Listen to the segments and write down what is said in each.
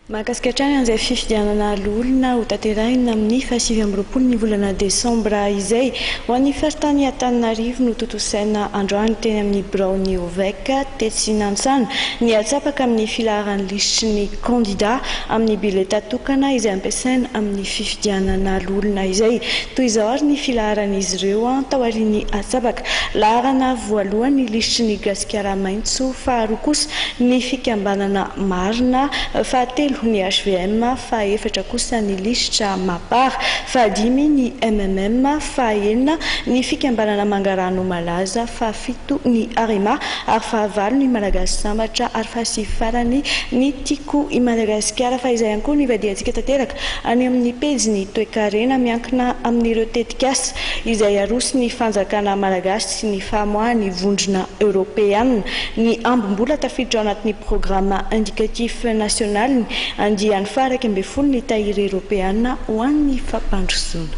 Mahakasika hatrany an'izay fifidianana olona ho tanterahina amin'ny 7 ny volana desambra izay ho an'ny feritany Antananarivo no totosaina androany teny amin'ny Braony Ovec tetsy Nantsana ny atsapaka amin'ny filaharan'ny lisitry ny kandida amin'ny bileta tokana izay ampiasaina amin'ny fifidianana olona izay. Toy izao ary ny filaharan'izy ireo tao aorian'ny atsapaka: laharana voalohany ny lisitry ny gasikara maitso, faharoa kosa ny fikambanana marina, fahatelo ny HVM, fahaefatra kosa ny lisitra mapara, fahadimy ny MMM, fahaenina ny fikambanana mangarano malaza, fahafito ny Arema ary fahavalo ny Malagasy sambatra ary fahasifarany ny Tiko i Madagasikara. Fa izay ihany koa ny vadiantsika tanteraka any amin'ny pejiny toe-karena miankina amin'ireo tetikasa izay aroso ny fanjakana malagasy sy ny famoahany vondrona européenne. Ny ambom-bola tafiditra ao anatin'ny programme indicatif national andiany faraka ambin'ny folo ny tahiry européenne ho an'ny fampandrosoana.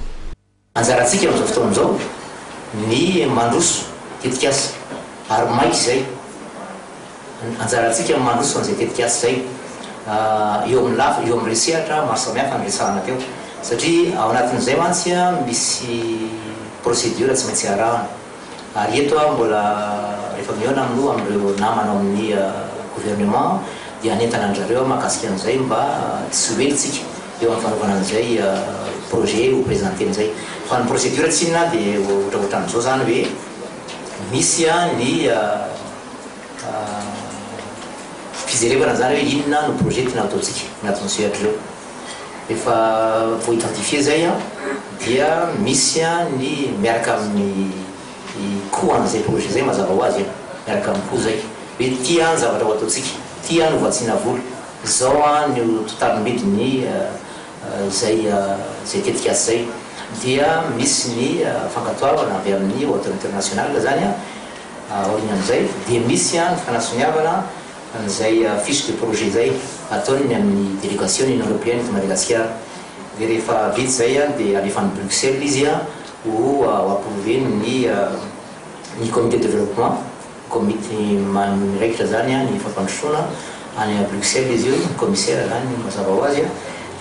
Anjarantsika amin'izao fotoana izao ny mandroso tetikasa ary maiky izay. Anjarantsika mandroso an'izay tetikasa izay eo amin'ny lafa, eo amin'ny resehatra maro samihafa ny resahana teo, satria ao anatin'izay mantsy misy procédure tsy maintsy arahana. Ary eto mbola rehefa mihaona amin'ireo namana amin'ny gouvernement dia anentana anjareo mahakasika an'izay mba tsy hoelitsika eo amin'ny fanaovana an'izay projet ho présenté an'izay. Fa ny procédure tsy inona dia ohatraohatran'izao zany hoe misy ny fijerevana zany hoe inona no projet tiana ataontsika anatin'ny sehatra ireo. Rehefa vo identifié zay dia misy ny miaraka amin'ny coût an'izay projet zay mazava ho azy miaraka amin'ny coût zay hoe tia zavatra ho ataontsika, tia no voatsina vola, zao no totalim-bidiny zay tetikasa zay. Dia misy ny fankatoavana avy amin'ny hôtel international zany aoriana amin'izay, dia misy ny fanasoniavana an'izay fiche de projet zay ataony amin'ny délégation Union européenne de Madagascar. Dia rehefa vita zay dia alefan'ny Bruxelles izy ho approuvé ny comité de développement, comité miraikitra zany ny fampandrosoana any a Bruxelles izy io, commissaire zany mazava ho azy.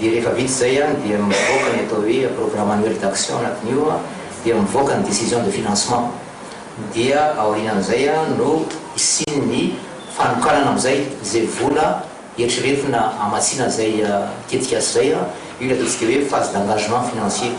Dia rehefa vita zay dia mivoaka ny atao hoe programme annuel d'action anatin'io, dia mivoaka ny décision de financement. Dia aorianan'izay no isiny ny fanokanana amin'izay zay vola eritreretina amatsina zay tetikasa zay, io ataontsika hoe phase d'engagement financier.